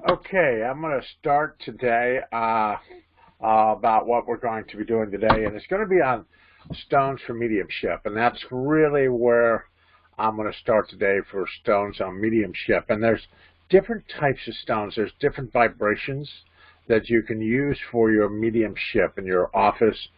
Okay, I'm going to start today about what we're going to be doing today, and it's going to be on stones for mediumship, and that's really where I'm going to start today for stones on mediumship. And there's different types of stones. There's different vibrations that you can use for your mediumship in your office,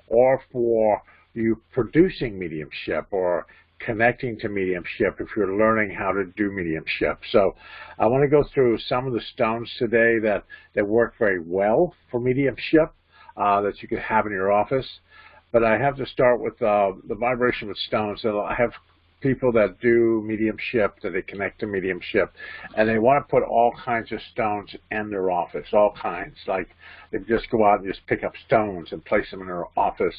or for you producing mediumship, or connecting to mediumship if you're learning how to do mediumship. So I want to go through some of the stones today that work very well for mediumship that you could have in your office. But I have to start with the vibration with stones. So I have people that do mediumship, that they connect to mediumship, and they want to put all kinds of stones in their office, all kinds. Like they just go out and just pick up stones and place them in their office.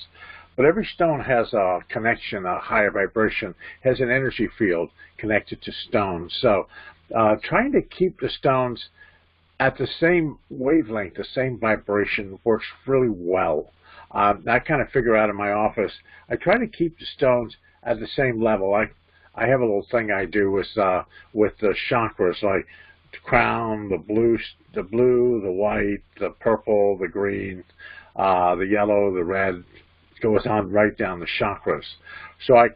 But every stone has a connection, a higher vibration, has an energy field connected to stones. So trying to keep the stones at the same wavelength, the same vibration, works really well. I kind of figure out in my office, I try to keep the stones at the same level. I have a little thing I do with the chakras, like the crown, the blue, the white, the purple, the green, the yellow, the red. Goes on right down the chakras. So I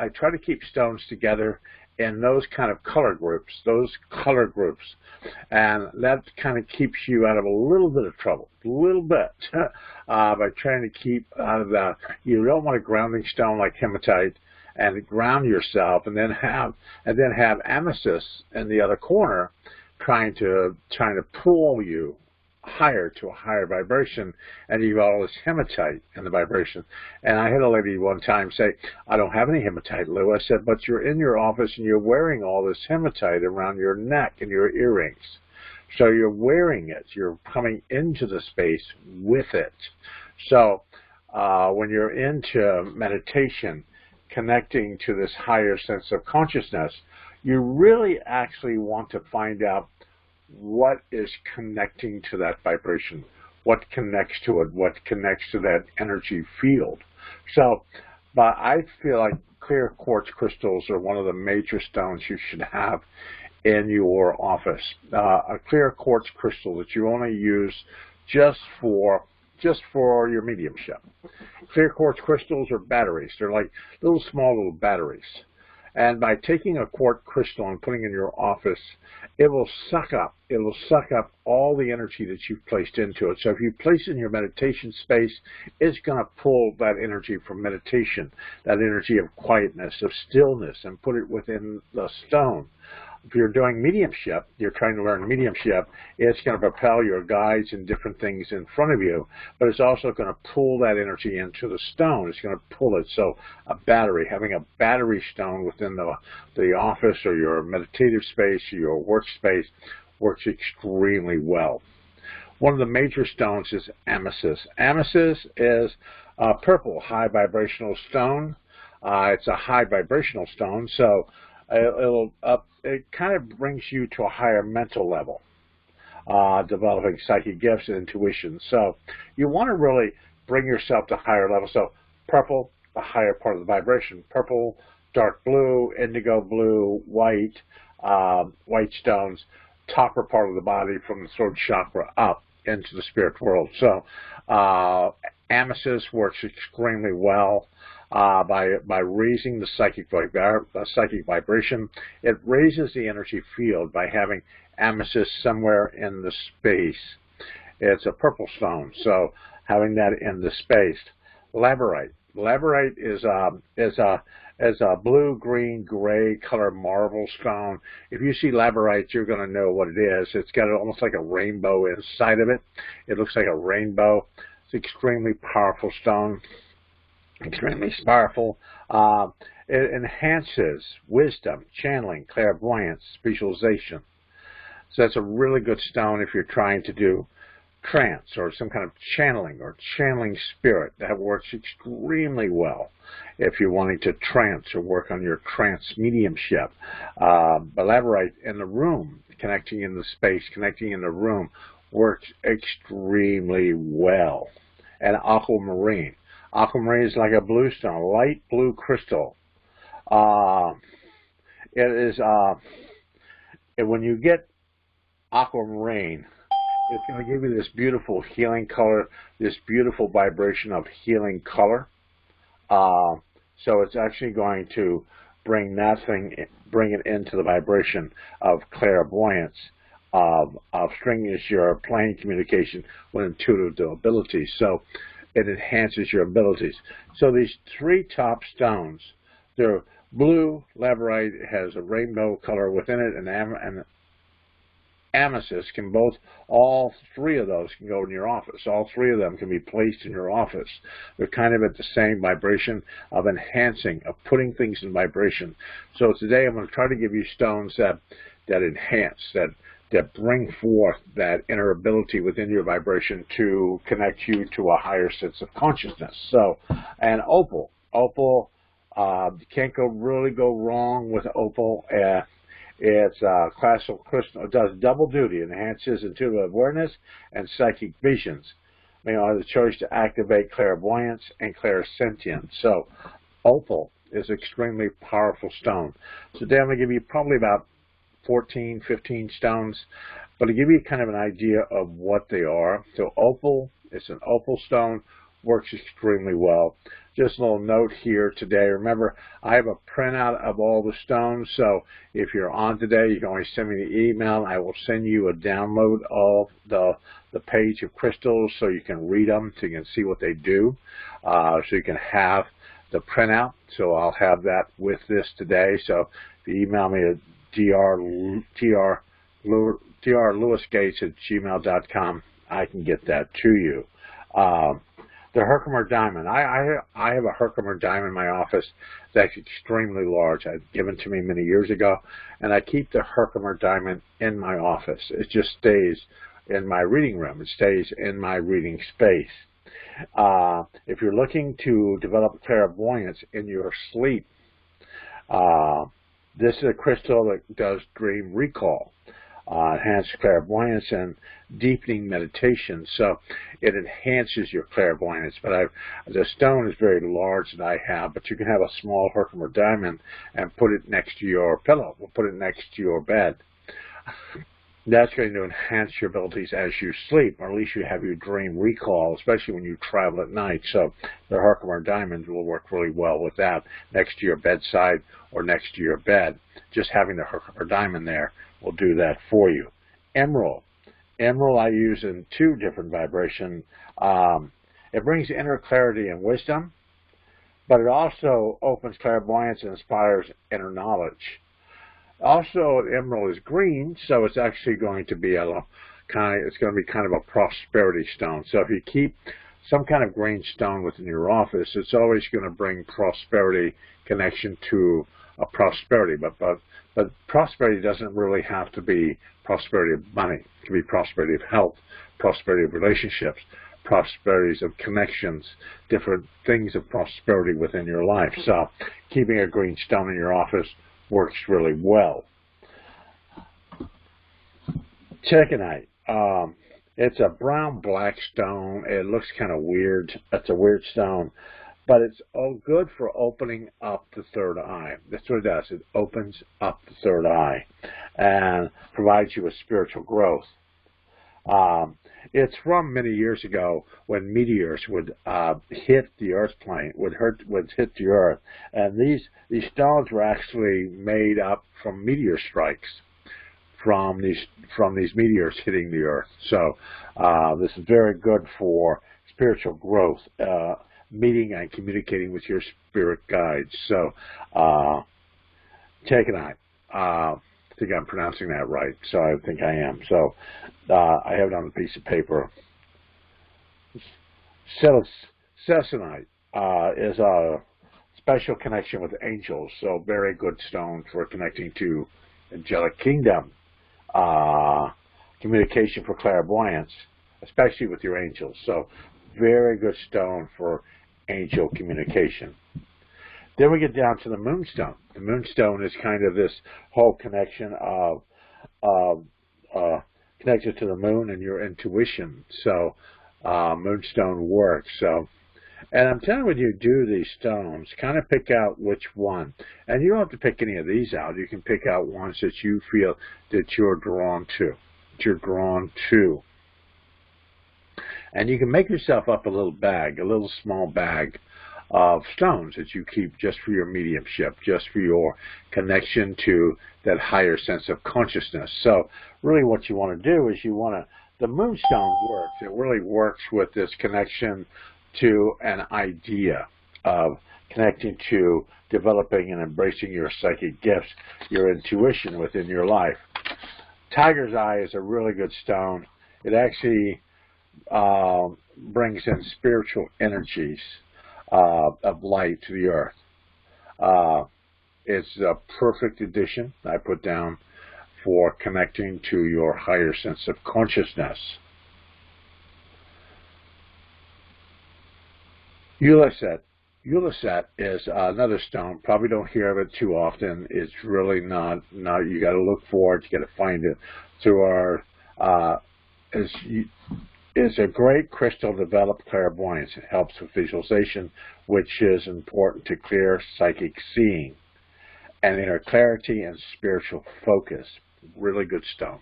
try to keep stones together in those kind of color groups, and that kind of keeps you out of a little bit of trouble, by trying to keep out of that. You don't want a grounding stone like hematite and ground yourself, and then have amethyst in the other corner, trying to pull you higher to a higher vibration, and you got all this hematite in the vibration. And I had a lady one time say, I don't have any hematite, Lou. I said, but you're in your office and you're wearing all this hematite around your neck and your earrings. So you're wearing it. You're coming into the space with it. So when you're into meditation, connecting to this higher sense of consciousness, you really actually want to find out what is connecting to that vibration, what connects to it, what connects to that energy field. So, but I feel like clear quartz crystals are one of the major stones you should have in your office. A clear quartz crystal that you only use just for your mediumship. Clear quartz crystals are batteries. They're like small batteries. And by taking a quartz crystal and putting it in your office, it will suck up all the energy that you've placed into it. So if you place it in your meditation space, it's going to pull that energy from meditation, that energy of quietness, of stillness, and put it within the stone. If you're doing mediumship, you're trying to learn mediumship, it's going to propel your guides and different things in front of you, but it's also going to pull that energy into the stone. It's going to pull it. So a battery, having a battery stone within the office or your meditative space or your workspace works extremely well. One of the major stones is amethyst. Amethyst is a purple high vibrational stone. It's a high vibrational stone, so it kind of brings you to a higher mental level, developing psychic gifts and intuition. So you want to really bring yourself to higher levels. So purple, the higher part of the vibration. Purple, dark blue, indigo blue, white, white stones, topper part of the body from the throat chakra up into the spirit world. So amethyst works extremely well. By raising the psychic vibration. It raises the energy field by having amethyst somewhere in the space. It's a purple stone, so having that in the space. Labradorite. Labradorite is a blue, green, gray color marble stone. If you see labradorite, you're going to know what it is. It's got almost like a rainbow inside of it. It looks like a rainbow. It's an extremely powerful stone. Extremely powerful. It enhances wisdom, channeling, clairvoyance, visualization. So that's a really good stone if you're trying to do trance or some kind of channeling or channeling spirit. That works extremely well if you're wanting to trance or work on your trance mediumship. But labradorite in the room, connecting in the space, connecting in the room, works extremely well. And aquamarine. Aquamarine is like a blue stone, a light blue crystal. It is when you get aquamarine. It's going to give you this beautiful healing color, this beautiful vibration of healing color. So it's actually going to bring it into the vibration of clairvoyance, of stringing your plane communication with intuitive abilities. So it enhances your abilities. So these three top stones, they're blue, labradorite has a rainbow color within it, and amethyst can all three of those can go in your office. All three of them can be placed in your office. They're kind of at the same vibration of enhancing, of putting things in vibration. So today I'm going to try to give you stones that enhance, that bring forth that inner ability within your vibration to connect you to a higher sense of consciousness. So, and opal, you can't really go wrong with opal. It's classical crystal. It does double duty, enhances intuitive awareness and psychic visions. You know, the choice to activate clairvoyance and clairsentience. So, opal is an extremely powerful stone. So, today I'm going to give you probably about 14, 15 stones, but to give you kind of an idea of what they are. So, opal, it's an opal stone, works extremely well. Just a little note here today. Remember, I have a printout of all the stones, so if you're on today, you can always send me the email. I will send you a download of the page of crystals so you can read them, so you can see what they do, so you can have the printout. So I'll have that with this today. So if you email me at drlewisgates@gmail.com, I can get that to you. The Herkimer diamond. I have a Herkimer diamond in my office that's extremely large. It's given to me many years ago, and I keep the Herkimer diamond in my office. It just stays in my reading room. It stays in my reading space. If you're looking to develop clairvoyance in your sleep, this is a crystal that does dream recall, enhanced clairvoyance and deepening meditation. So it enhances your clairvoyance. But the stone is very large that I have, but you can have a small Herkimer diamond and put it next to your pillow. We'll put it next to your bed. That's going to enhance your abilities as you sleep, or at least you have your dream recall, especially when you travel at night. So the Herkimer diamonds will work really well with that, next to your bedside or next to your bed. Just having the Herkimer diamond there will do that for you. Emerald. Emerald I use in two different vibrations. It brings inner clarity and wisdom, but it also opens clairvoyance and inspires inner knowledge. Also, emerald is green, so it's actually going to be kind of a prosperity stone. So if you keep some kind of green stone within your office, it's always going to bring prosperity, connection to a prosperity. But prosperity doesn't really have to be prosperity of money. It can be prosperity of health, prosperity of relationships, prosperities of connections, different things of prosperity within your life. So keeping a green stone in your office works really well. Taconite. It's a brown-black stone. It looks kind of weird. It's a weird stone, but it's good for opening up the third eye. That's what it does. It opens up the third eye and provides you with spiritual growth. It's from many years ago when meteors would hit the Earth plane, would hit the Earth, and these stones were actually made up from meteor strikes from these meteors hitting the Earth. So this is very good for spiritual growth, meeting and communicating with your spirit guides. So taconite. I think I'm pronouncing that right, so I think I am. So I have it on a piece of paper. Sesonite is a special connection with angels, so very good stone for connecting to angelic kingdom. Communication for clairvoyance, especially with your angels. So very good stone for angel communication. Then we get down to the moonstone. The moonstone is kind of this whole connection of connected to the moon and your intuition. So moonstone works. So, and I'm telling you, when you do these stones, kind of pick out which one. And you don't have to pick any of these out. You can pick out ones that you feel that you're drawn to. that you're drawn to. And you can make yourself up a little bag, a little small bag of stones that you keep just for your mediumship, just for your connection to that higher sense of consciousness. So really what you want to do is the moonstone works. It really works with this connection to an idea of connecting to developing and embracing your psychic gifts, your intuition within your life. Tiger's Eye is a really good stone. It actually brings in spiritual energies of light to the earth. It's a perfect addition, I put down, for connecting to your higher sense of consciousness. Ulysset is another stone. Probably don't hear of it too often. It's really not you got to look for it. You got to find it. Through our is a great crystal to develop clairvoyance. It helps with visualization, which is important to clear psychic seeing and inner clarity and spiritual focus. Really good stone.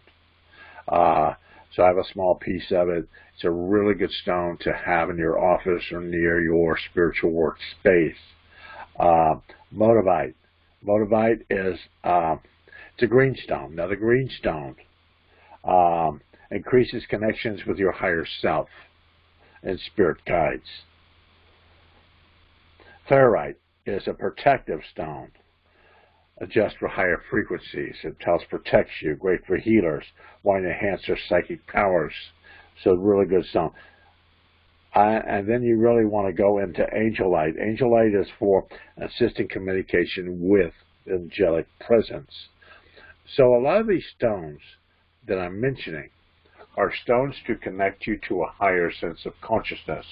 So I have a small piece of it. It's a really good stone to have in your office or near your spiritual workspace. Motivite. Motivite is it's a green stone. Now the green stone increases connections with your higher self and spirit guides. Ferrite is a protective stone. Adjust for higher frequencies. It helps protect you. Great for healers wanting to enhance their psychic powers. So really good stone. And then you really want to go into Angelite. Angelite is for assisting communication with angelic presence. So a lot of these stones that I'm mentioning are stones to connect you to a higher sense of consciousness.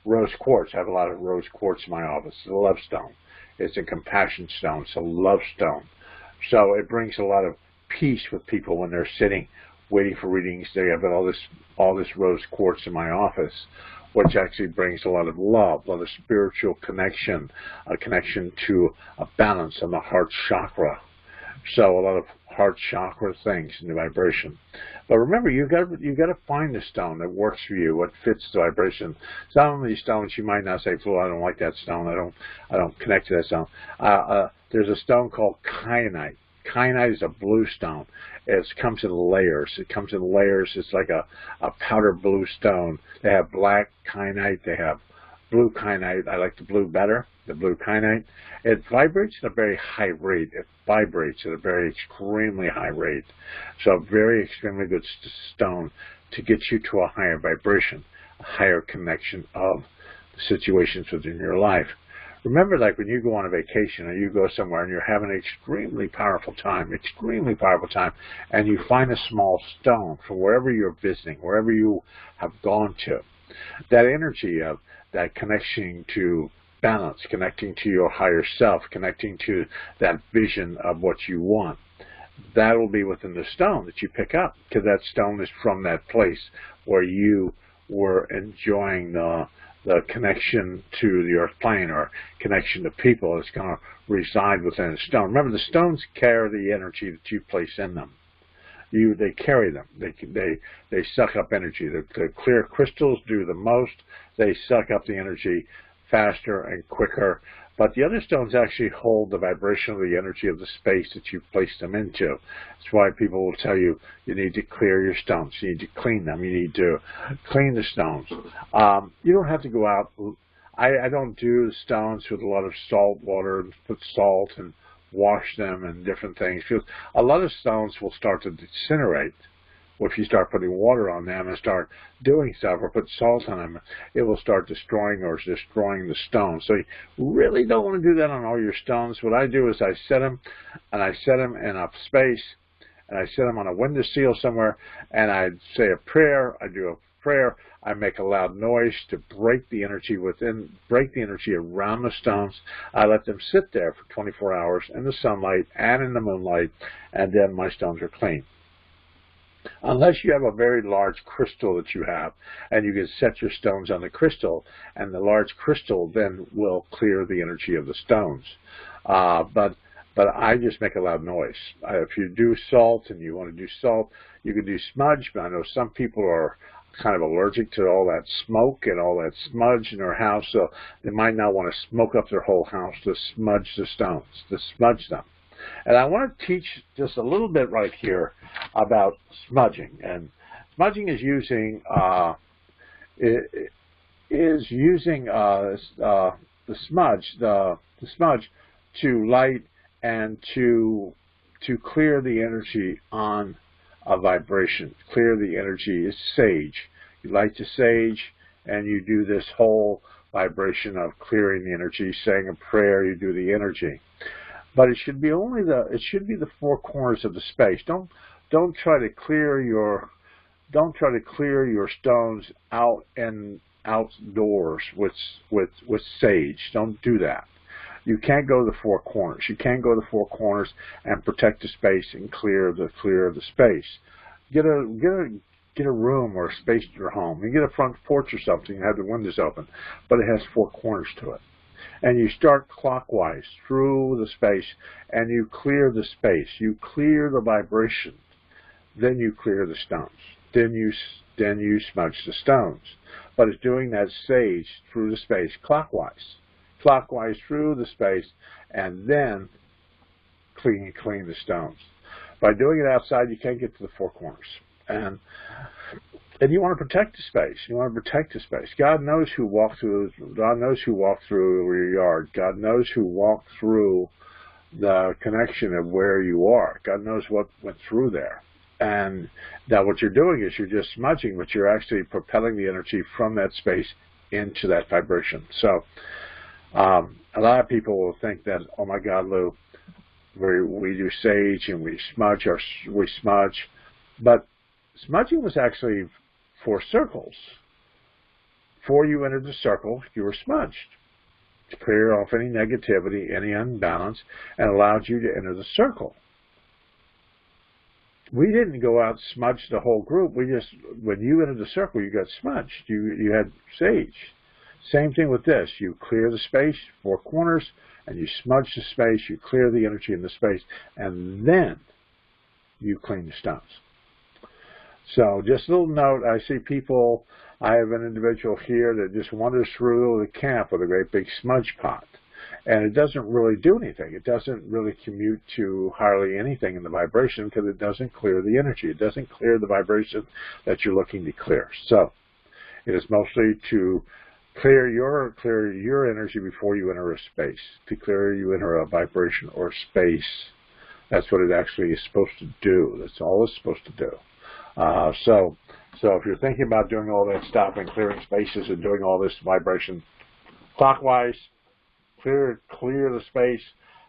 Rose quartz. I have a lot of rose quartz in my office. It's a love stone. It's a compassion stone. It's a love stone. So it brings a lot of peace with people when they're sitting, waiting for readings. They have all this rose quartz in my office, which actually brings a lot of love, a lot of spiritual connection, a connection to a balance on the heart chakra. So a lot of heart chakra things in the vibration. But remember, you got to find the stone that works for you, what fits the vibration. Some of these stones you might not say, "Well, I don't like that stone. I don't connect to that stone." There's a stone called kyanite. Kyanite is a blue stone. It comes in layers. It comes in layers. It's like a powder blue stone. They have black kyanite. They have blue kyanite. I like the blue better, the blue kyanite. It vibrates at a very high rate. It vibrates at a very extremely high rate. So a very extremely good stone to get you to a higher vibration, a higher connection of the situations within your life. Remember, like when you go on a vacation or you go somewhere and you're having an extremely powerful time, and you find a small stone from wherever you're visiting, wherever you have gone to, that energy of that connection to balance, connecting to your higher self, connecting to that vision of what you want, that will be within the stone that you pick up, because that stone is from that place where you were enjoying the connection to the earth plane or connection to people. It's going to reside within a stone. Remember, the stones carry the energy that you place in them. They carry them. They suck up energy. The clear crystals do the most. They suck up the energy faster and quicker. But the other stones actually hold the vibration of the energy of the space that you place them into. That's why people will tell you you need to clear your stones. You need to clean them. You need to clean the stones. You don't have to go out. I don't do stones with a lot of salt water and put salt and wash them and different things. Because a lot of stones will start to disintegrate. If you start putting water on them and start doing stuff or put salt on them, it will start destroying the stone. So you really don't want to do that on all your stones. What I do is I set them in a space, and I set them on a window sill somewhere, and I say a prayer. I do a prayer. I make a loud noise to break the energy around the stones. I let them sit there for 24 hours in the sunlight and in the moonlight, and then my stones are clean. Unless you have a very large crystal that you have, and you can set your stones on the crystal, and the large crystal then will clear the energy of the stones. But but I just make a loud noise. If you do salt and you want to do salt, you can do smudge, but I know some people are kind of allergic to all that smoke and all that smudge in their house, so they might not want to smoke up their whole house to smudge the stones, to smudge them. And I want to teach just a little bit right here about smudging. And smudging is using the smudge to light and to clear the energy on a vibration. Clear the energy is sage. You light the sage and you do this whole vibration of clearing the energy, saying a prayer, you do the energy. But it should be the four corners of the space. Don't try to clear your stones out and outdoors with sage. Don't do that. You can't go to the four corners. You can't go to the four corners and protect the space and clear the space. Get a room or a space in your home. You get a front porch or something and have the windows open, but it has four corners to it. And you start clockwise through the space and you clear the space. You clear the vibration. Then you clear the stones. Then you smudge the stones. But it's doing that sage through the space clockwise through the space, and then clean the stones. By doing it outside, you can't get to the four corners. And you want to protect the space. You want to protect the space. God knows who walked through. God knows who walked through your yard. God knows who walked through the connection of where you are. God knows what went through there. And now what you're doing is you're just smudging, but you're actually propelling the energy from that space into that vibration. So a lot of people will think that, oh my God, Lou, we do sage and we smudge, but smudging was actually for circles. Before you entered the circle, you were smudged to clear off any negativity, any unbalance, and allowed you to enter the circle. We didn't go out and smudge the whole group. We just, when you entered the circle, you got smudged. You had sage. Same thing with this. You clear the space, four corners, and you smudge the space. You clear the energy in the space, and then you clean the stones. So just a little note, I see people, I have an individual here that just wanders through the camp with a great big smudge pot. And it doesn't really do anything. It doesn't really commute to hardly anything in the vibration because it doesn't clear the energy. It doesn't clear the vibration that you're looking to clear. So it is mostly to clear your energy before you enter a space, to clear you enter a vibration or space. That's what it actually is supposed to do. That's all it's supposed to do. So if you're thinking about doing all that stuff and clearing spaces and doing all this vibration clockwise, clear the space,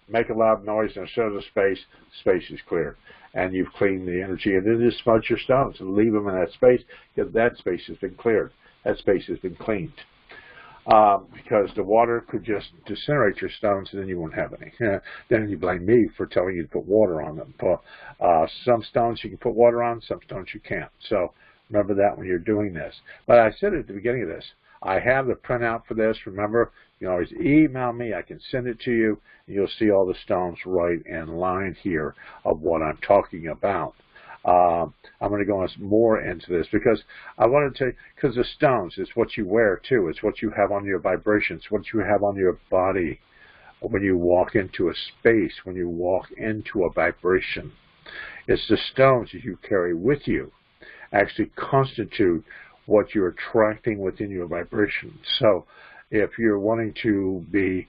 make a loud noise, and show the space is cleared. And you've cleaned the energy, and then just smudge your stones and leave them in that space, because that space has been cleared. That space has been cleaned. Because the water could just disintegrate your stones, and then you won't have any. Then you blame me for telling you to put water on them. Some stones you can put water on, some stones you can't. So remember that when you're doing this. But I said at the beginning of this, I have the printout for this. Remember, you can always email me. I can send it to you. And you'll see all the stones right in line here of what I'm talking about. I'm going to go more into this because I wanted to, because the stones is what you wear too. It's what you have on your vibrations, what you have on your body when you walk into a space, when you walk into a vibration. It's the stones that you carry with you actually constitute what you're attracting within your vibration. So if you're wanting to be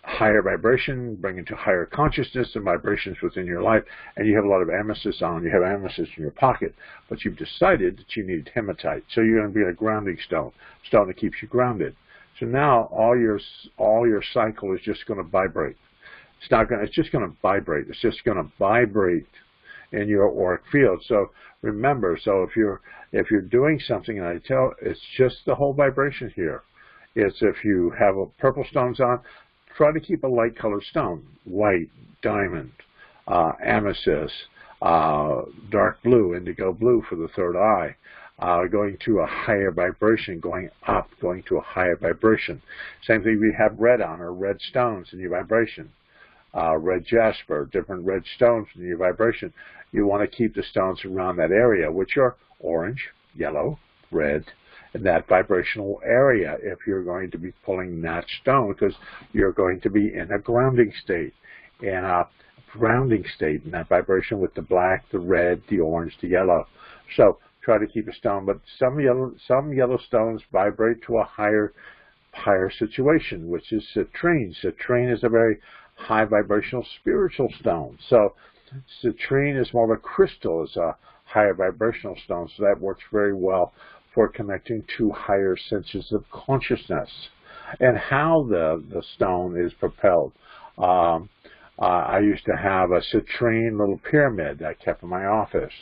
higher vibration, bring into higher consciousness and vibrations within your life, and you have a lot of amethyst on, you have amethyst in your pocket, but you've decided that you need hematite. So you're going to be a grounding stone that keeps you grounded. So now all your cycle is just going to vibrate. It's just going to vibrate. It's just going to vibrate in your auric field. So remember, if you're doing something, and it's just the whole vibration here. It's if you have purple stones on, try to keep a light colored stone, white, diamond, amethyst, dark blue, indigo blue for the third eye, going to a higher vibration, going up, going to a higher vibration. Same thing if you have red on, or red stones in your vibration. red jasper, different red stones in your vibration. You want to keep the stones around that area, which are orange, yellow, red, in that vibrational area if you're going to be pulling that stone, because you're going to be in a grounding state, in that vibration with the black, the red, the orange, the yellow. So try to keep a stone, but some yellow stones vibrate to a higher situation, which is citrine. Citrine is a very high vibrational spiritual stone. So citrine is more of a crystal, is a higher vibrational stone, so that works very well for connecting to higher senses of consciousness and how the stone is propelled. I used to have a citrine little pyramid I kept in my office.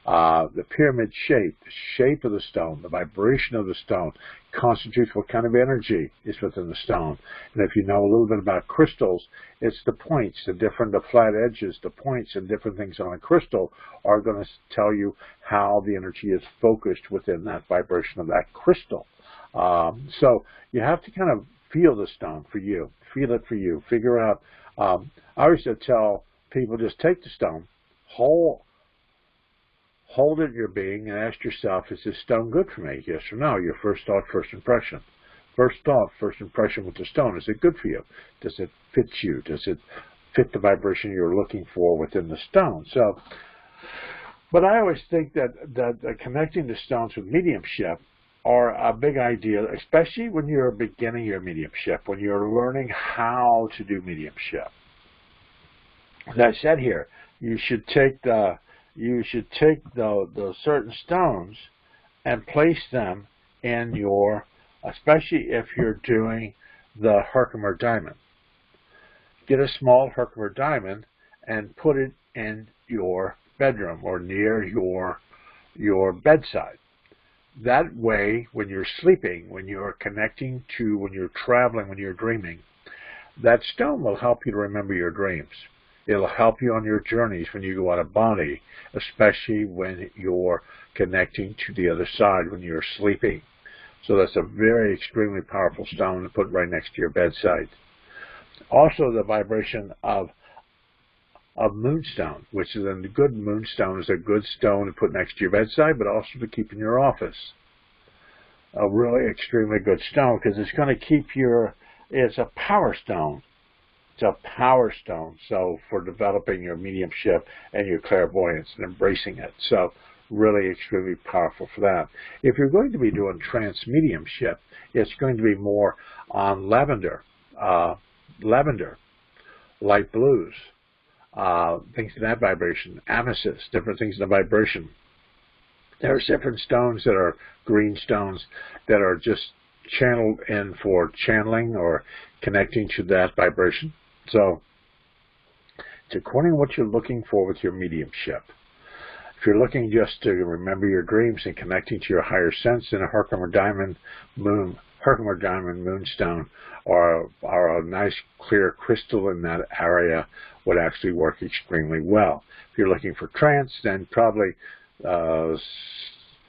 The pyramid shape, the shape of the stone, the vibration of the stone constitutes what kind of energy is within the stone. And if you know a little bit about crystals, it's the points, the flat edges, the points and different things on a crystal are going to tell you how the energy is focused within that vibration of that crystal. So you have to kind of feel the stone for you, feel it for you, figure out. I used to tell people, just take the stone, hold it in your being, and ask yourself, is this stone good for me? Yes or no? Your first thought, first impression. First thought, first impression with the stone. Is it good for you? Does it fit you? Does it fit the vibration you're looking for within the stone? So, but I always think that connecting the stones with mediumship are a big idea, especially when you're beginning your mediumship, when you're learning how to do mediumship. As I said here, you should take the certain stones and place them in your, especially if you're doing the Herkimer diamond. Get a small Herkimer diamond and put it in your bedroom or near your bedside. That way, when you're sleeping, when you're connecting to, when you're traveling, when you're dreaming, that stone will help you to remember your dreams. It'll help you on your journeys when you go out of body, especially when you're connecting to the other side, when you're sleeping. So that's a very extremely powerful stone to put right next to your bedside. Also, the vibration of moonstone, which is a good moonstone, is a good stone to put next to your bedside, but also to keep in your office. A really extremely good stone, because it's going to keep it's a power stone. It's a power stone, so for developing your mediumship and your clairvoyance and embracing it. So really extremely powerful for that. If you're going to be doing trance mediumship, it's going to be more on lavender, light blues, things in that vibration, amethyst, different things in the vibration. There's different stones that are green stones that are just channeled in for channeling or connecting to that vibration. So it's according to what you're looking for with your mediumship. If you're looking just to remember your dreams and connecting to your higher sense, then a Herkimer diamond moonstone or a nice clear crystal in that area would actually work extremely well. If you're looking for trance, then probably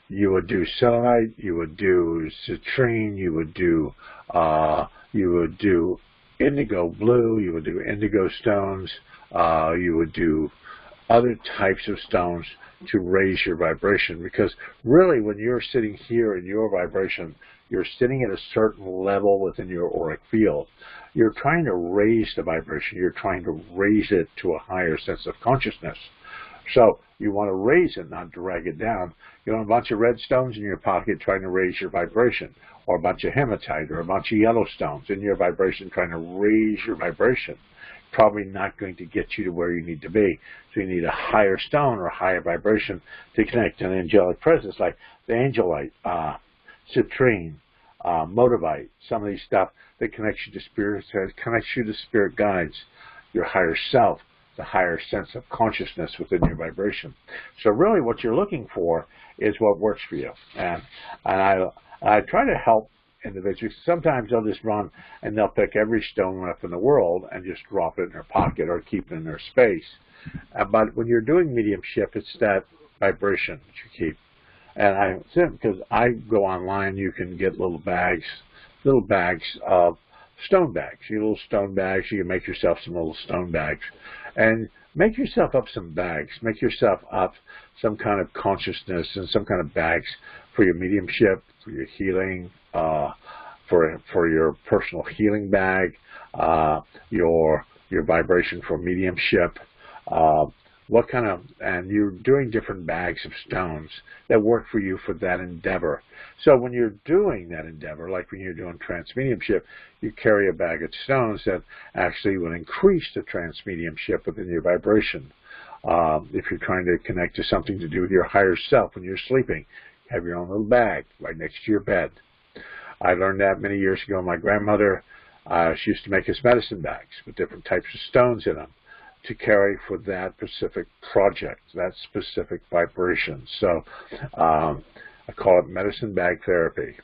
you would do selenite, you would do citrine, you would do indigo blue, you would do indigo stones, you would do other types of stones to raise your vibration. Because really, when you're sitting here in your vibration, you're sitting at a certain level within your auric field. You're trying to raise the vibration. You're trying to raise it to a higher sense of consciousness. So you want to raise it, not drag it down. You want a bunch of red stones in your pocket trying to raise your vibration, or a bunch of hematite or a bunch of yellow stones in your vibration trying to raise your vibration. Probably not going to get you to where you need to be. So you need a higher stone or a higher vibration to connect to an angelic presence, like the angelite, citrine, motivite, some of these stuff that connects you to spirit, connects you to spirit guides, your higher self, the higher sense of consciousness within your vibration. So really what you're looking for is what works for you. And I try to help individuals. Sometimes they'll just run and they'll pick every stone up in the world and just drop it in their pocket or keep it in their space. But when you're doing mediumship, it's that vibration that you keep. And because I go online, you can get little bags of stone bags. Your little stone bags. You can make yourself some little stone bags, and make yourself up some bags. Make yourself up some kind of consciousness and some kind of bags for your mediumship, for your healing, for your personal healing bag, your vibration for mediumship. What kind of, and you're doing different bags of stones that work for you for that endeavor. So when you're doing that endeavor, like when you're doing transmediumship, you carry a bag of stones that actually will increase the transmediumship within your vibration. If you're trying to connect to something to do with your higher self when you're sleeping, have your own little bag right next to your bed. I learned that many years ago. My grandmother, she used to make us medicine bags with different types of stones in them to carry for that specific project, that specific vibration. So I call it medicine bag therapy.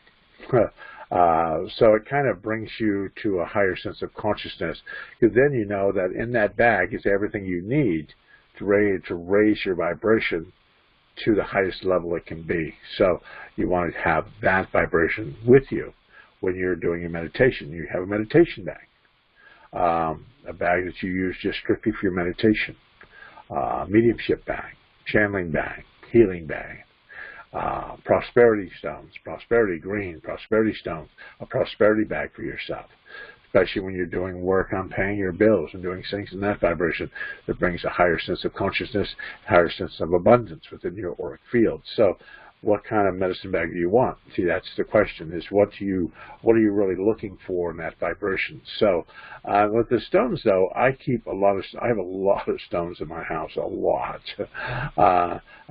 So it kind of brings you to a higher sense of consciousness, because then you know that in that bag is everything you need to raise your vibration to the highest level it can be. So you want to have that vibration with you when you're doing your meditation. You have a meditation bag. A bag that you use just strictly for your meditation, mediumship bag, channeling bag, healing bag, prosperity stones, prosperity green, prosperity stones, a prosperity bag for yourself, especially when you're doing work on paying your bills and doing things in that vibration that brings a higher sense of consciousness, higher sense of abundance within your auric field. So what kind of medicine bag do you want? See, that's the question, is what are you really looking for in that vibration? So with the stones, though, I have a lot of stones in my house, a lot.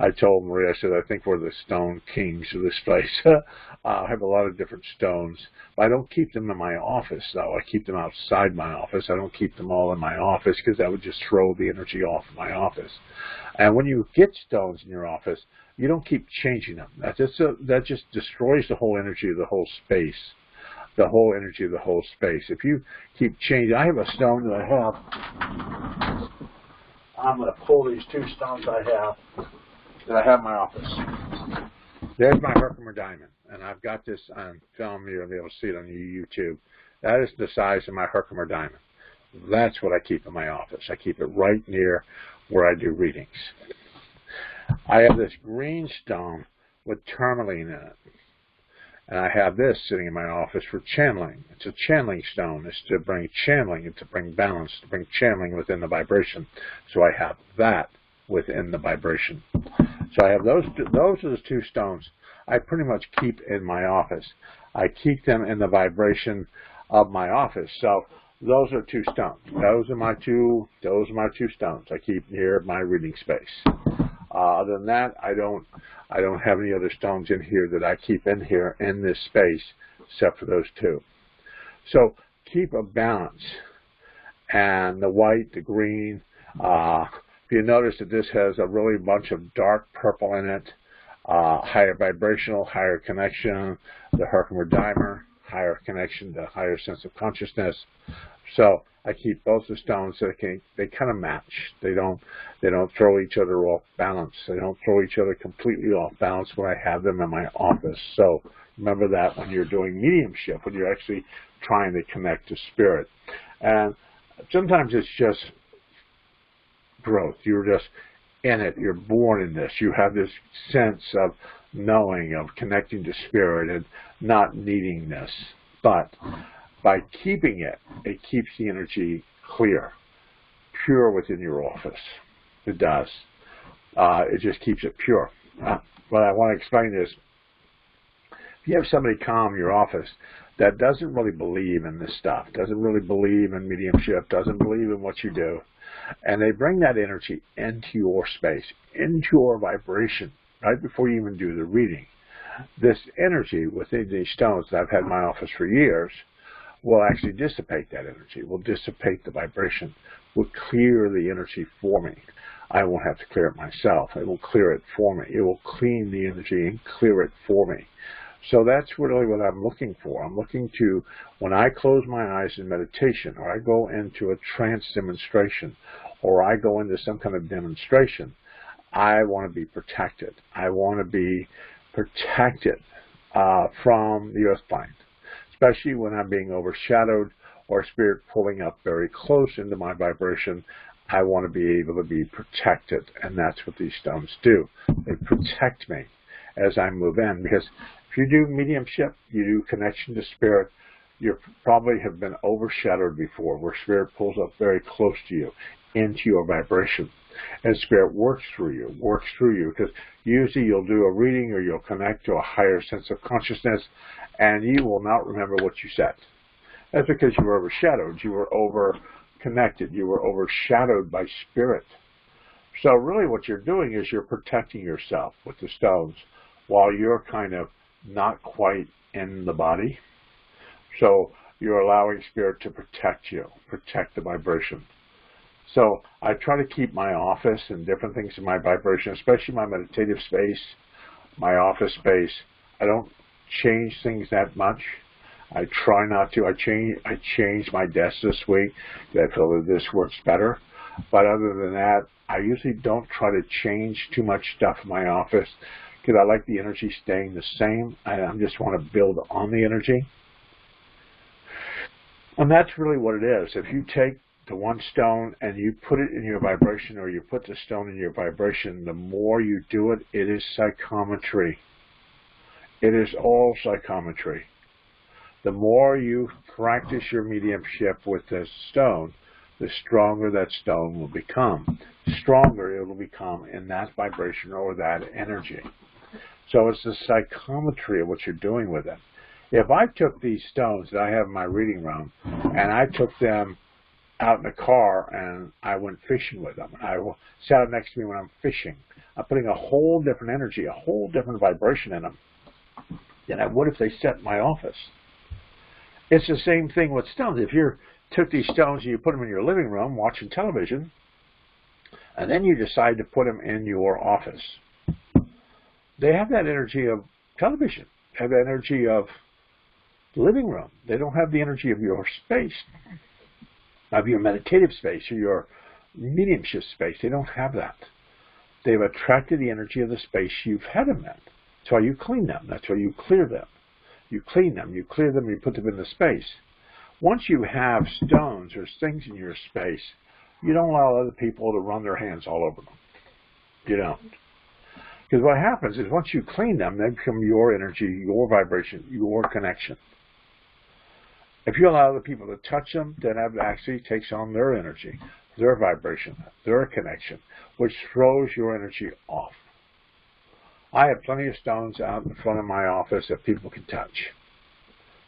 I told Maria, I said, I think we're the stone kings of this place. I have a lot of different stones. But I don't keep them in my office, though. I keep them outside my office. I don't keep them all in my office, because that would just throw the energy off of my office. And when you get stones in your office, you don't keep changing them. That just destroys the whole energy of the whole space. The whole energy of the whole space. If you keep changing, I have a stone that I have. I'm going to pull these two stones I have in my office. There's my Herkimer diamond, and I've got this on film. You'll be able to see it on YouTube. That is the size of my Herkimer diamond. That's what I keep in my office. I keep it right near where I do readings. I have this green stone with tourmaline in it. And I have this sitting in my office for channeling. It's a channeling stone. It's to bring channeling and to bring balance, to bring channeling within the vibration. So I have that within the vibration. So I have those are the two stones I pretty much keep in my office. I keep them in the vibration of my office. So those are two stones. Those are my two stones I keep near my reading space. Other than that, I don't have any other stones in here that I keep in here in this space except for those two. So keep a balance. And the white, the green, if you notice that this has a really bunch of dark purple in it, higher vibrational, higher connection, the Herkimer diamond, higher connection to higher sense of consciousness. So I keep both the stones so they kind of match. They don't throw each other off balance. They don't throw each other completely off balance when I have them in my office. So remember that when you're doing mediumship, when you're actually trying to connect to spirit. And sometimes it's just growth. You're just in it. You're born in this. You have this sense of knowing, of connecting to spirit and not needing this. But by keeping it, it keeps the energy clear, pure within your office. It does. It just keeps it pure. What I want to explain is, if you have somebody come in your office that doesn't really believe in this stuff, doesn't really believe in mediumship, doesn't believe in what you do, and they bring that energy into your space, into your vibration, right before you even do the reading, this energy within these stones that I've had in my office for years will actually dissipate that energy, will dissipate the vibration, will clear the energy for me. I won't have to clear it myself. It will clear it for me. It will clean the energy and clear it for me. So that's really what I'm looking for. I'm looking to, when I close my eyes in meditation, or I go into a trance demonstration, or I go into some kind of demonstration, I want to be protected. I want to be protected from the earth plane, especially when I'm being overshadowed or spirit pulling up very close into my vibration, I want to be able to be protected, and that's what these stones do. They protect me as I move in, because if you do mediumship, you do connection to spirit, you probably have been overshadowed before, where spirit pulls up very close to you, into your vibration. And spirit works through you, because usually you'll do a reading or you'll connect to a higher sense of consciousness, and you will not remember what you said. That's because you were overshadowed, you were over-connected, you were overshadowed by spirit. So really what you're doing is you're protecting yourself with the stones while you're kind of not quite in the body. So you're allowing spirit to protect you, protect the vibration. So I try to keep my office and different things in my vibration, especially my meditative space, my office space. I don't change things that much. I try not to. I changed my desk this week because I feel that this works better. But other than that, I usually don't try to change too much stuff in my office because I like the energy staying the same. I just want to build on the energy. And that's really what it is. If you take the one stone and you put it in your vibration, or you put the stone in your vibration, the more you do it, it is psychometry. It is all psychometry. The more you practice your mediumship with this stone, the stronger that stone will become. The stronger it will become in that vibration or that energy. So it's the psychometry of what you're doing with it. If I took these stones that I have in my reading room and I took them out in the car and I went fishing with them, and I sat next to me when I'm fishing, I'm putting a whole different energy, a whole different vibration in them than I would if they sat in my office. It's the same thing with stones. If you took these stones and you put them in your living room watching television, and then you decide to put them in your office, they have that energy of television, have that energy of the living room. They don't have the energy of your space, of your meditative space or your mediumship space. They don't have that. They've attracted the energy of the space you've had them in. That's why you clean them. That's why you clear them. You clean them, you clear them, you put them in the space. Once you have stones or things in your space, you don't allow other people to run their hands all over them. You don't. Because what happens is once you clean them, they become your energy, your vibration, your connection. If you allow other people to touch them, then that actually takes on their energy, their vibration, their connection, which throws your energy off. I have plenty of stones out in front of my office that people can touch.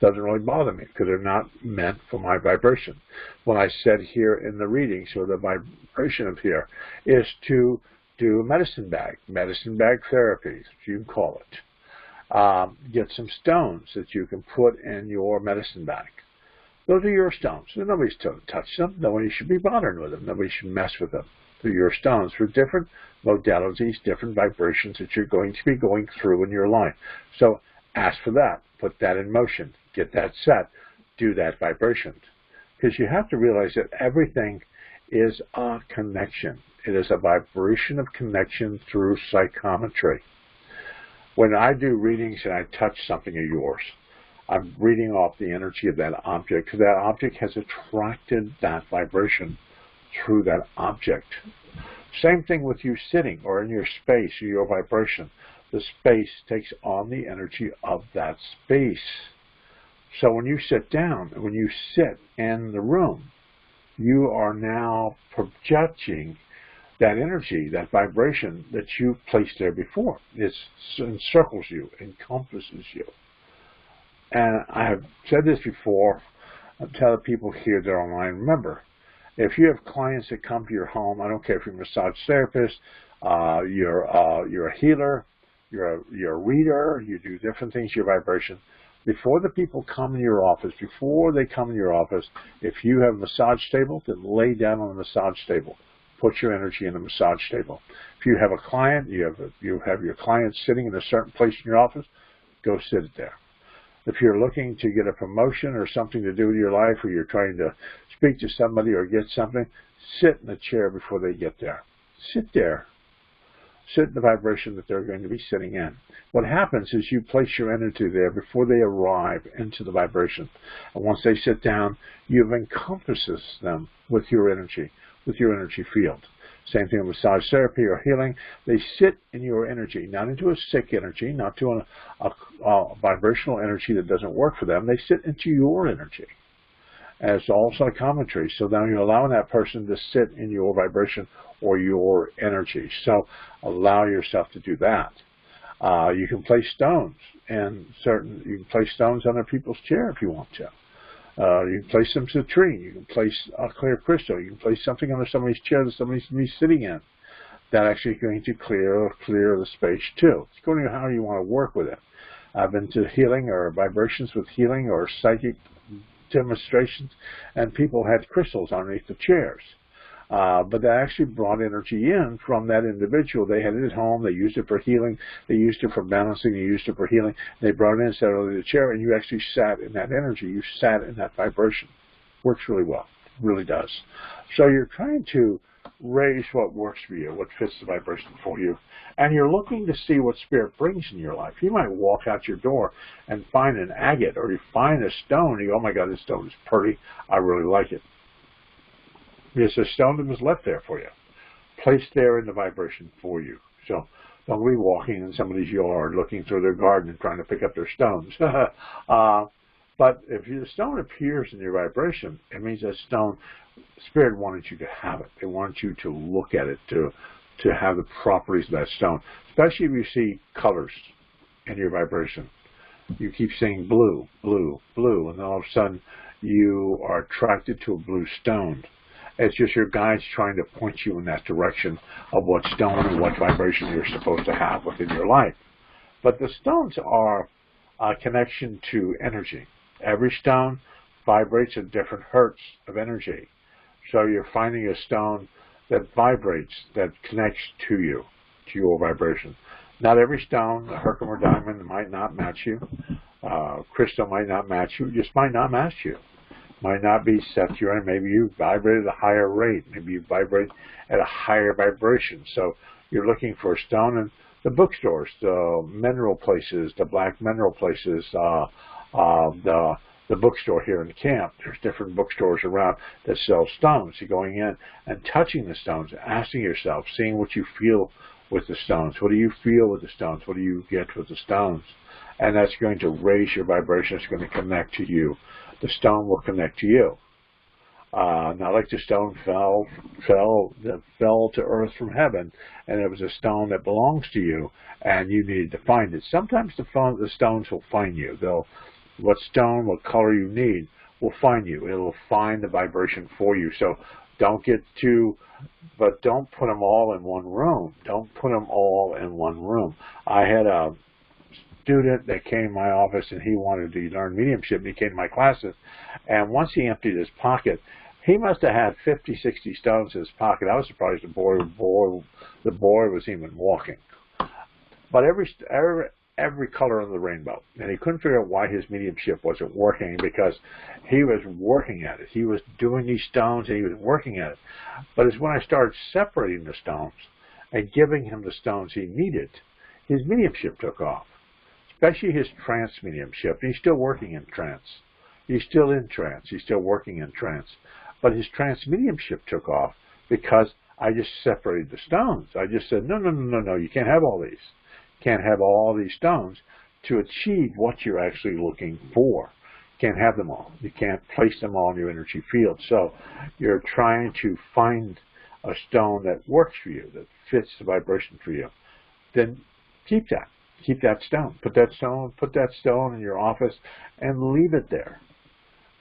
Doesn't really bother me because they're not meant for my vibration. When I said here in the reading, so the vibration of here is to do a medicine bag therapy, as you can call it. Get some stones that you can put in your medicine bag. Those are your stones. So nobody's to touch them. Nobody should be bothering with them. Nobody should mess with them. They're your stones for different modalities, different vibrations that you're going to be going through in your life. So ask for that. Put that in motion. Get that set. Do that vibration. Because you have to realize that everything is a connection. It is a vibration of connection through psychometry. When I do readings and I touch something of yours, I'm reading off the energy of that object because that object has attracted that vibration through that object. Same thing with you sitting or in your space or your vibration. The space takes on the energy of that space. So when you sit down, when you sit in the room, you are now projecting that energy, that vibration that you placed there before. It encircles you, encompasses you. And I have said this before. I tell the people here that are online, remember, if you have clients that come to your home, I don't care if you're a massage therapist, you're a healer, you're a reader, you do different things, your vibration. Before the people come in your office, if you have a massage table, then lay down on the massage table. Put your energy in the massage table. If you have a client, you have your client sitting in a certain place in your office, go sit there. If you're looking to get a promotion or something to do with your life, or you're trying to speak to somebody or get something, sit in the chair before they get there. Sit there. sit in the vibration that they're going to be sitting in. What happens is you place your energy there before they arrive into the vibration. And once they sit down, you've encompasses them with your energy field. Same thing with massage therapy or healing. They sit in your energy, not into a sick energy, not to a vibrational energy that doesn't work for them. They sit into your energy. As all psychometry. So now you're allowing that person to sit in your vibration or your energy. So allow yourself to do that. You can place stones and you can place stones under people's chair if you want to. You can place some citrine. You can place a clear crystal. You can place something under somebody's chair that somebody's going to be sitting in. That actually is going to clear the space too. It's going to how you want to work with it. I've been to healing or vibrations with healing or psychic demonstrations, and people had crystals underneath the chairs. But that actually brought energy in from that individual. They had it at home. They used it for healing. They used it for balancing. They used it for healing. They brought it in, sat under the chair, and you actually sat in that energy. You sat in that vibration. Works really well. Really does. So you're trying to raise what works for you, what fits the vibration for you. And you're looking to see what spirit brings in your life. You might walk out your door and find an agate, or you find a stone, and you go, oh my God, this stone is pretty. I really like it. It's a stone that was left there for you, placed there in the vibration for you. So don't be walking in somebody's yard, looking through their garden and trying to pick up their stones. But if the stone appears in your vibration, it means that stone, Spirit wanted you to have it. They wanted you to look at it, to have the properties of that stone, especially if you see colors in your vibration. You keep saying blue, blue, blue, and then all of a sudden you are attracted to a blue stone. It's just your guides trying to point you in that direction of what stone and what vibration you're supposed to have within your life. But the stones are a connection to energy. Every stone vibrates at different hertz of energy. So you're finding a stone that vibrates, that connects to you, to your vibration. Not every stone, a Herkimer diamond might not match you. Crystal might not match you. It just might not match you. Might not be set to your end. Maybe you vibrate at a higher rate. Maybe you vibrate at a higher vibration. So you're looking for a stone in the bookstores, the mineral places, the black mineral places, the bookstore here in the camp. There's different bookstores around that sell stones. You're going in and touching the stones, asking yourself, seeing what you feel with the stones. What do you feel with the stones? What do you get with the stones? And that's going to raise your vibration. It's going to connect to you. The stone will connect to you. Not like the stone fell to earth from heaven, and it was a stone that belongs to you, and you needed to find it. Sometimes the stones will find you. What stone, what color you need, will find you. It will find the vibration for you. So don't get too, but don't put them all in one room. Don't put them all in one room. I had a student that came in my office, and he wanted to learn mediumship, and he came to my classes, and once he emptied his pocket, he must have had 50, 60 stones in his pocket. I was surprised the boy was even walking. But every color of the rainbow, and he couldn't figure out why his mediumship wasn't working, because he was working at it. He was doing these stones, and he was working at it. But it's when I started separating the stones and giving him the stones he needed, his mediumship took off. Especially his trance mediumship. He's still working in trance. He's still in trance. He's still working in trance. But his trance mediumship took off because I just separated the stones. I just said, no, you can't have all these. You can't have all these stones to achieve what you're actually looking for. You can't have them all. You can't place them all in your energy field. So you're trying to find a stone that works for you, that fits the vibration for you. Then keep that. Keep that stone. Put that stone in your office and leave it there.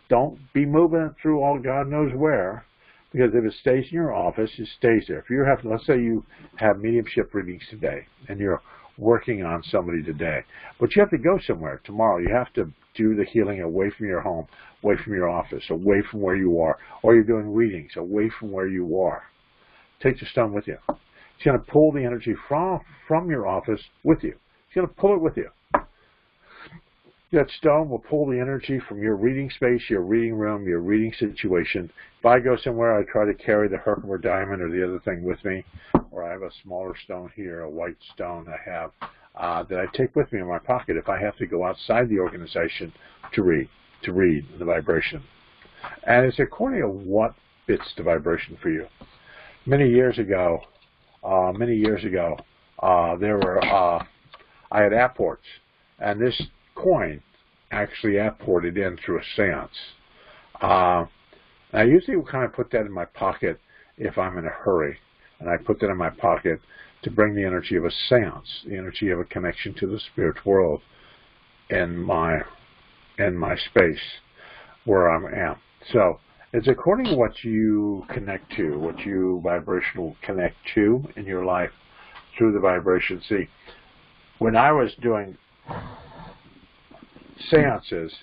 Don't be moving it through all God knows where, because if it stays in your office, it stays there. If you have, let's say you have mediumship readings today, and you're working on somebody today, but you have to go somewhere tomorrow. You have to do the healing away from your home, away from your office, away from where you are, or you're doing readings away from where you are. Take the stone with you. It's going to pull the energy from your office with you. It's going to pull it with you. That stone will pull the energy from your reading space, your reading room, your reading situation. If I go somewhere, I try to carry the Herkimer diamond or the other thing with me. or I have a smaller stone here, a white stone I have, that I take with me in my pocket if I have to go outside the organization to read the vibration. And it's according to what fits the vibration for you. Many years ago, I had apports, and this coin actually apported in through a seance. I usually will kind of put that in my pocket if I'm in a hurry, and I put that in my pocket to bring the energy of a seance, the energy of a connection to the spirit world in my space where I am. So it's according to what you connect to, what you vibrational connect to in your life through the vibration. See, when I was doing seances,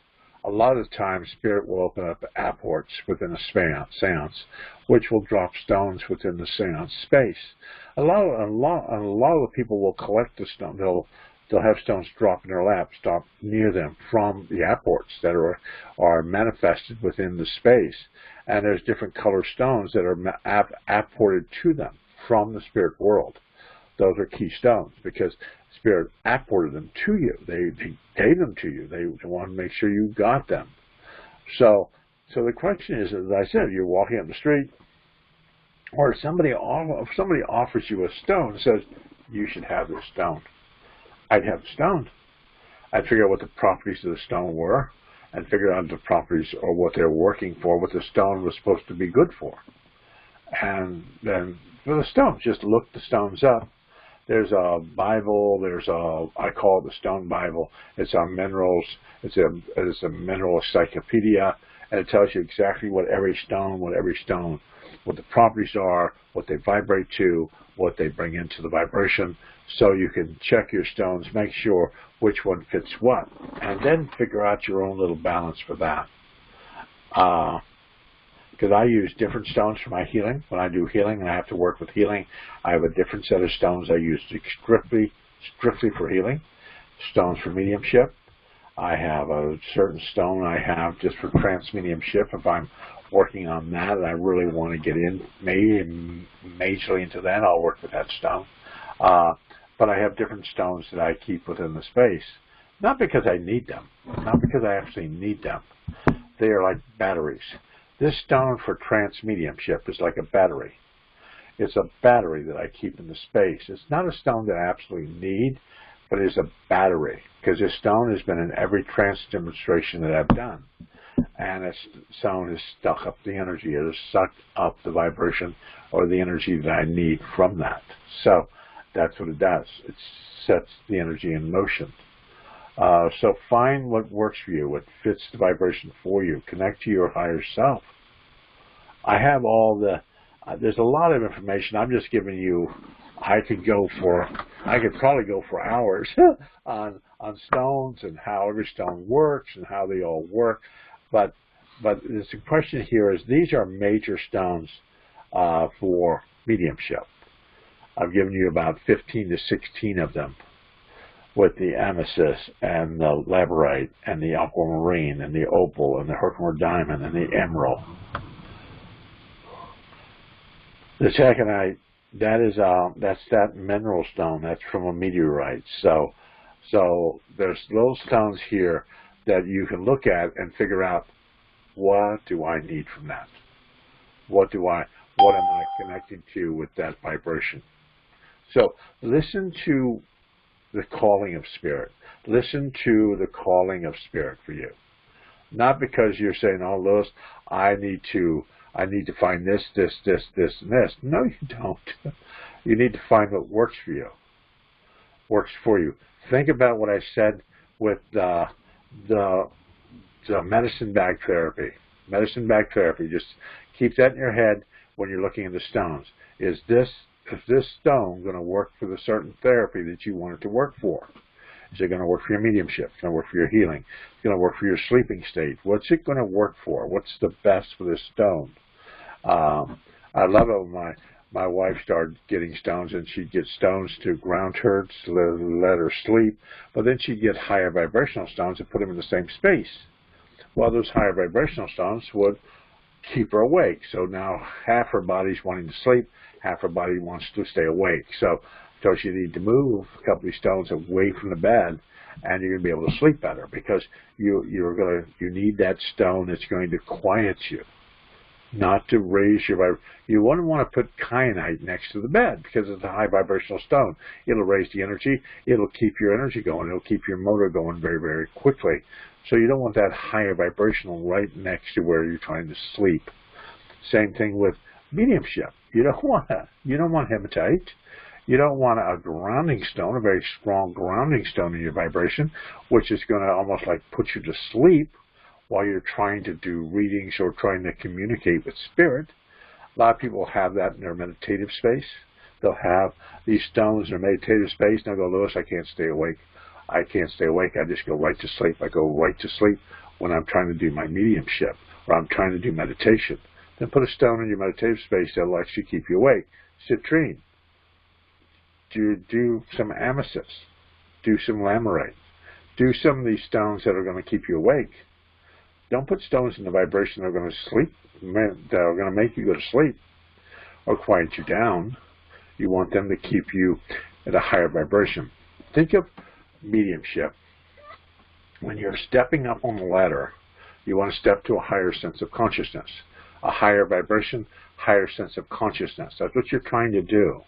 a lot of the time Spirit will open up apports within a seance, which will drop stones within the seance space. A lot of the people will collect the stone. They'll have stones drop in their lap, drop near them from the apports that are manifested within the space. And there's different color stones that are apported to them from the spirit world. Those are key stones because Spirit apported them to you. They gave them to you. They want to make sure you got them. So the question is, as I said, you're walking up the street, or if somebody offers you a stone and says, you should have this stone. I'd have the stone. I'd figure out what the properties of the stone were, and figure out the properties or what they're working for, what the stone was supposed to be good for. And then for the stones, just look the stones up. There's a Bible. I call it the Stone Bible. It's on minerals. It's a mineral encyclopedia, and it tells you exactly what every stone, what the properties are, what they vibrate to, what they bring into the vibration, so you can check your stones, make sure which one fits what, and then figure out your own little balance for that. Because I use different stones for my healing. When I do healing and I have to work with healing, I have a different set of stones I use strictly for healing. Stones for mediumship. I have a certain stone I have just for trance mediumship. If I'm working on that and I really want to get in majorly into that, I'll work with that stone. But I have different stones that I keep within the space. Not because I need them. Not because I actually need them. They are like batteries. This stone for trance mediumship is like a battery. It's a battery that I keep in the space. It's not a stone that I absolutely need, but it's a battery, because this stone has been in every trance demonstration that I've done. And this stone has stuck up the energy. It has sucked up the vibration or the energy that I need from that. So that's what it does. It sets the energy in motion. So find what works for you, what fits the vibration for you. Connect to your higher self. I have all there's a lot of information. I'm just giving you, I could probably go for hours on stones and how every stone works and how they all work. But the question here is, these are major stones for mediumship. I've given you about 15 to 16 of them, with the amethyst and the labradorite and the aquamarine and the opal and the Herkimer diamond and the emerald. The taconite, that's that mineral stone. That's from a meteorite. So there's little stones here that you can look at and figure out, what do I need from that? What am I connecting to with that vibration? So listen to the calling of Spirit. Listen to the calling of Spirit for you. Not because you're saying, oh, Louis, I need to find this, and this. No, you don't. You need to find what works for you. Works for you. Think about what I said with the medicine bag therapy. Medicine bag therapy. Just keep that in your head when you're looking at the stones. Is this stone going to work for the certain therapy that you want it to work for? Is it going to work for your mediumship? It's going to work for your healing. It's going to work for your sleeping state. What's it going to work for? What's the best for this stone? I love it when my wife started getting stones, and she'd get stones to ground her, to let her sleep, but then she'd get higher vibrational stones and put them in the same space. Well, those higher vibrational stones would keep her awake. So now half her body's wanting to sleep, half our body wants to stay awake. So you need to move a couple of these stones away from the bed, and you're going to be able to sleep better, because you need that stone that's going to quiet you, not to raise your vibration. You wouldn't want to put kyanite next to the bed, because it's a high vibrational stone. It'll raise the energy. It'll keep your energy going. It'll keep your motor going very, very quickly. So you don't want that higher vibrational right next to where you're trying to sleep. Same thing with mediumship. You don't want hematite. You don't want a grounding stone, a very strong grounding stone in your vibration, which is going to almost like put you to sleep while you're trying to do readings or trying to communicate with spirit. A lot of people have that in their meditative space. They'll have these stones in their meditative space, and they'll go, Lewis, I can't stay awake. I can't stay awake. I just go right to sleep. I go right to sleep when I'm trying to do my mediumship or I'm trying to do meditation. Then put a stone in your meditative space that'll actually keep you awake. Citrine. Do some amethyst. Do some lamerite. Do some of these stones that are going to keep you awake. Don't put stones in the vibration that are going to sleep, that are going to make you go to sleep or quiet you down. You want them to keep you at a higher vibration. Think of mediumship. When you're stepping up on the ladder, you want to step to a higher sense of consciousness, a higher vibration, higher sense of consciousness. That's what you're trying to do.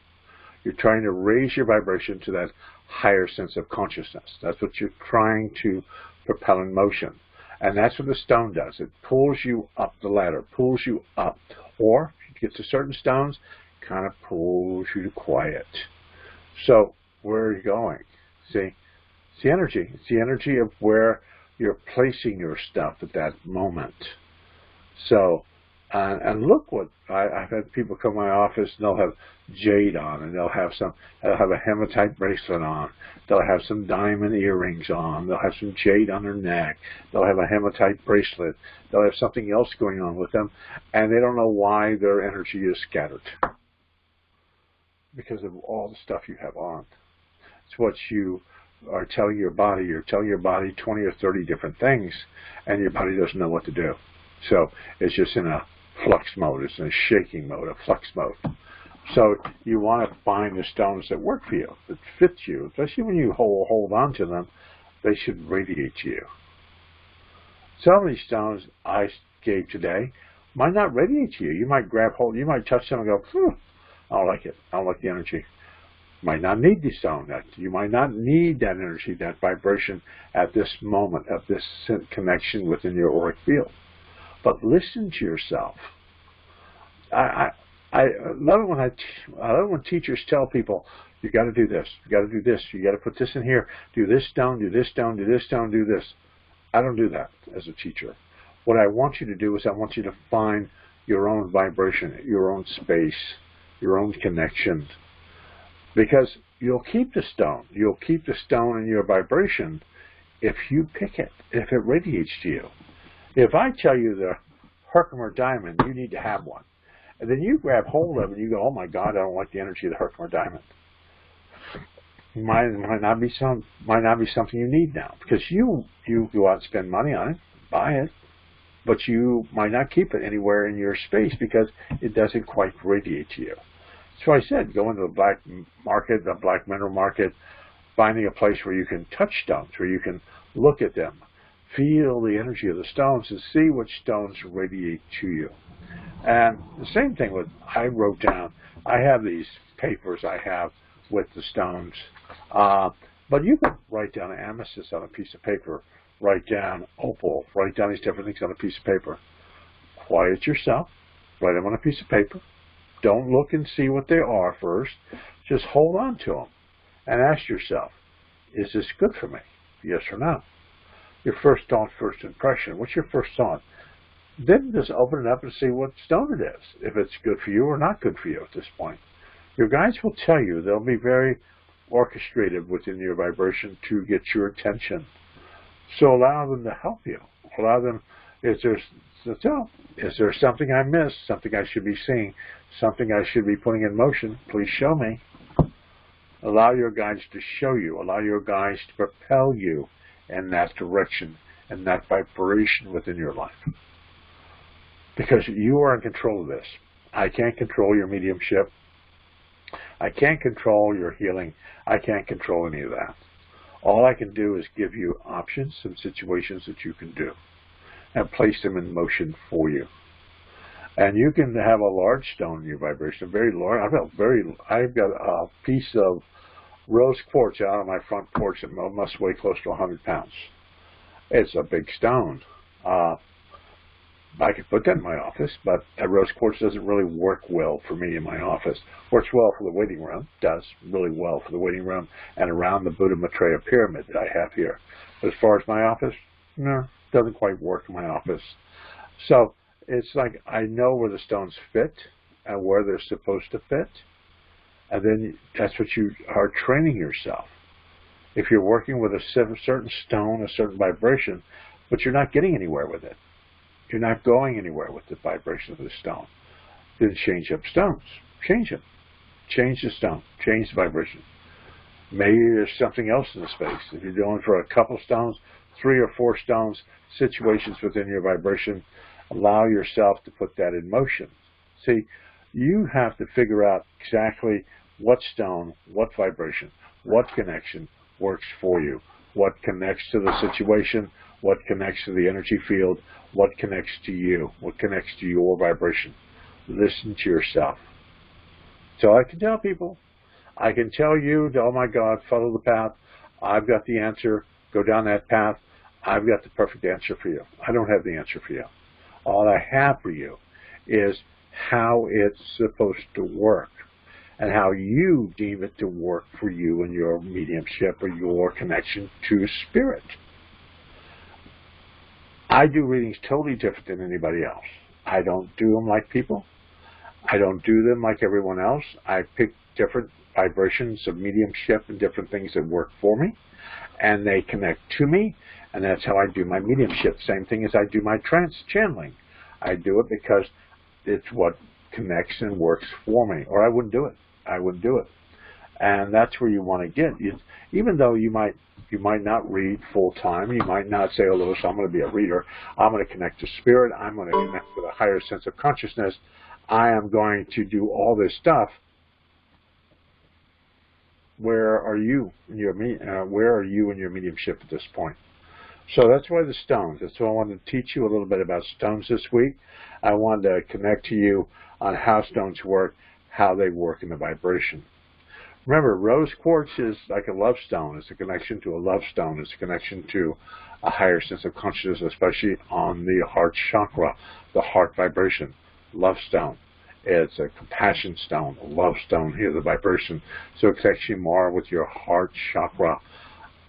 You're trying to raise your vibration to that higher sense of consciousness. That's what you're trying to propel in motion. And that's what the stone does. It pulls you up the ladder, pulls you up. Or, if you get to certain stones, kind of pulls you to quiet. So, where are you going? See? It's the energy. It's the energy of where you're placing your stuff at that moment. So, and look what, I've had people come to my office and they'll have jade on, and they'll have a hematite bracelet on. They'll have some diamond earrings on. They'll have some jade on their neck. They'll have a hematite bracelet. They'll have something else going on with them, and they don't know why their energy is scattered. Because of all the stuff you have on. It's what you are telling your body. You're telling your body 20 or 30 different things, and your body doesn't know what to do. So it's just in a flux mode. It's in a shaking mode, a flux mode. So you want to find the stones that work for you, that fit you, especially when you hold on to them. They should radiate to you. Some of these stones I gave today might not radiate to you. You might grab hold, you might touch them and go, I don't like it. I don't like the energy. You might not need the stone. You might not need that energy, that vibration at this moment of this connection within your auric field. But listen to yourself. I love it when teachers tell people, you got to do this, you got to do this, you got to put this in here, do this stone, do this stone, do this stone, do this. I don't do that as a teacher. What I want you to do is I want you to find your own vibration, your own space, your own connection. Because you'll keep the stone. You'll keep the stone in your vibration if you pick it, if it radiates to you. If I tell you the Herkimer diamond, you need to have one. And then you grab hold of it and you go, oh my God, I don't like the energy of the Herkimer diamond. It might not be something you need now. Because you go out and spend money on it, buy it, but you might not keep it anywhere in your space because it doesn't quite radiate to you. So I said, go into the black market, the black mineral market, finding a place where you can touch stones, where you can look at them, feel the energy of the stones, and see which stones radiate to you. And the same thing with, I wrote down, I have these papers I have with the stones, but you can write down amethyst on a piece of paper, write down opal, write down these different things on a piece of paper. Quiet yourself, write them on a piece of paper. Don't look and see what they are first. Just hold on to them and ask yourself, is this good for me? Yes or no? Your first thought, first impression. What's your first thought? Then just open it up and see what stone it is, if it's good for you or not good for you at this point. Your guides will tell you. They'll be very orchestrated within your vibration to get your attention. So allow them to help you. Allow them, is there something I missed, something I should be seeing, something I should be putting in motion? Please show me. Allow your guides to show you. Allow your guides to propel you in that direction and that vibration within your life. Because you are in control of this. I can't control your mediumship. I can't control your healing. I can't control any of that. All I can do is give you options, some situations that you can do, and place them in motion for you. And you can have a large stone in your vibration, very large. I've got a piece of rose quartz out on my front porch that must weigh close to 100 pounds. It's a big stone. I could put that in my office, but a rose quartz doesn't really work well for me in my office. Works well for the waiting room, does really well for the waiting room and around the Buddha Maitreya pyramid that I have here. But as far as my office, no, doesn't quite work in my office. So it's like I know where the stones fit and where they're supposed to fit, and then that's what you are training yourself. If you're working with a certain stone, a certain vibration, but you're not getting anywhere with it, you're not going anywhere with the vibration of the stone, then change up stones. Change them. Change the stone. Change the vibration. Maybe there's something else in the space. If you're going for a couple stones, 3 or 4 stones, situations within your vibration, allow yourself to put that in motion. See, you have to figure out exactly what stone, what vibration, what connection works for you, what connects to the situation, what connects to the energy field, what connects to you, what connects to your vibration. Listen to yourself. So I can tell people, I can tell you, oh my God, follow the path. I've got the answer. Go down that path. I've got the perfect answer for you. I don't have the answer for you. All I have for you is how it's supposed to work and how you deem it to work for you and your mediumship or your connection to spirit. I do readings totally different than anybody else. I don't do them like people. I don't do them like everyone else. I pick different vibrations of mediumship and different things that work for me, and they connect to me, and that's how I do my mediumship. Same thing as I do my trance channeling. I do it because it's what connects and works for me, or I wouldn't do it. I wouldn't do it. And that's where you want to get. Even though you might not read full time, you might not say, oh, Lewis, I'm going to be a reader. I'm going to connect to spirit. I'm going to connect with a higher sense of consciousness. I am going to do all this stuff. Where are you in your mediumship at this point? So that's why the stones. That's why I wanted to teach you a little bit about stones this week. I wanted to connect to you on how stones work, how they work in the vibration. Remember, rose quartz is like a love stone. It's a connection to a love stone. It's a connection to a higher sense of consciousness, especially on the heart chakra, the heart vibration. Love stone. It's a compassion stone, a love stone here, the vibration. So it connects you more with your heart chakra.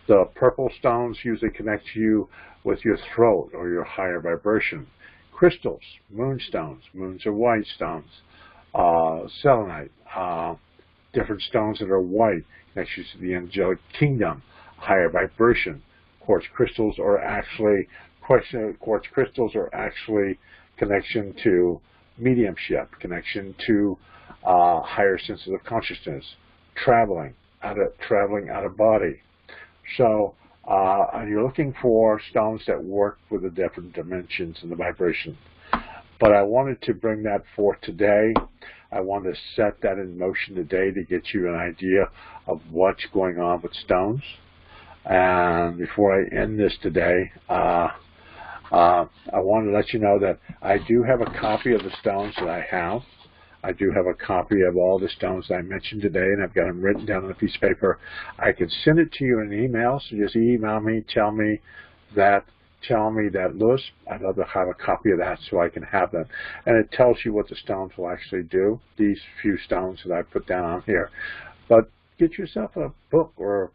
The purple stones usually connect you with your throat or your higher vibration. Crystals, moonstones. Moons are white stones. Selenite. Different stones that are white, connects you to the angelic kingdom, higher vibration. Quartz crystals are actually connection to mediumship, connection to higher senses of consciousness, traveling out of body. So you're looking for stones that work with the different dimensions and the vibration. But I wanted to bring that forth today. I want to set that in motion today to get you an idea of what's going on with stones. And before I end this today, I want to let you know that I do have a copy of the stones that I have. I do have a copy of all the stones that I mentioned today, and I've got them written down on a piece of paper. I can send it to you in an email, so just email me, tell me that, Lewis, I'd love to have a copy of that so I can have them. And it tells you what the stones will actually do, these few stones that I put down on here. But get yourself a book or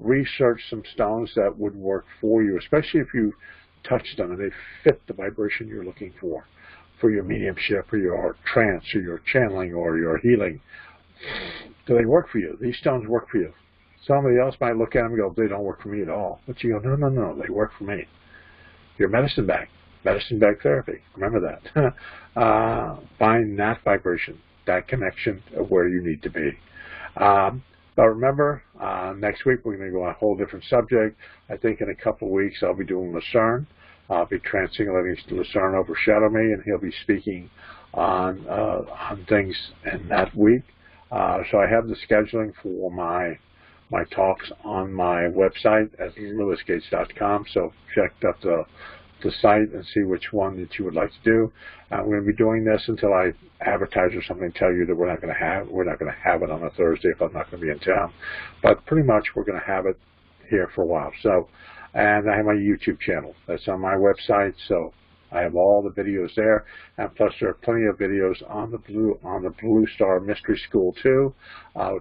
research some stones that would work for you, especially if you touch them and they fit the vibration you're looking for your mediumship or your trance or your channeling or your healing. Do they work for you? These stones work for you. Somebody else might look at them and go, they don't work for me at all. But you go, no, they work for me. Your medicine bag therapy. Remember that. Find that vibration, that connection of where you need to be. But remember, next week we're going to go on a whole different subject. I think in a couple of weeks I'll be doing Lucerne. I'll be letting Lucerne overshadow me, and he'll be speaking on things in that week. So I have the scheduling for my talks on my website at lewisgates.com. So check out the site and see which one that you would like to do. We're going to be doing this until I advertise or something, tell you that we're not going to have it on a Thursday if I'm not going to be in town. But pretty much we're going to have it here for a while. So, and I have my YouTube channel. That's on my website. So I have all the videos there, and plus there are plenty of videos on the Blue Star Mystery School too.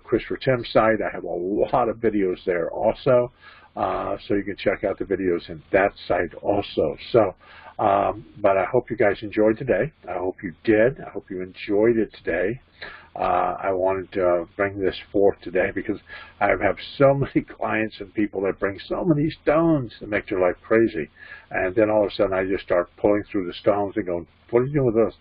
Christopher Tim's site, I have a lot of videos there also, so you can check out the videos in that site also. So, but I hope you guys enjoyed today. I hope you did. I hope you enjoyed it today. I wanted to bring this forth today because I have so many clients and people that bring so many stones that make their life crazy. And then all of a sudden I just start pulling through the stones and going, what are you doing with those?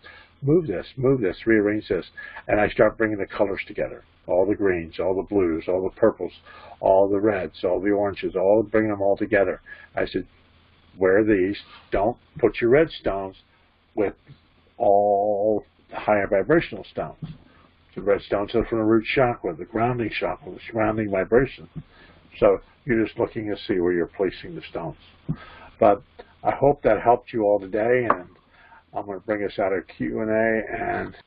Move this, rearrange this. And I start bringing the colors together. All the greens, all the blues, all the purples, all the reds, all the oranges, bring them all together. I said, wear these. Don't put your red stones with all higher vibrational stones. The red stones are from the root chakra, the grounding chakra, the grounding vibration. So you're just looking to see where you're placing the stones. But I hope that helped you all today, and I'm going to bring us out of Q&A and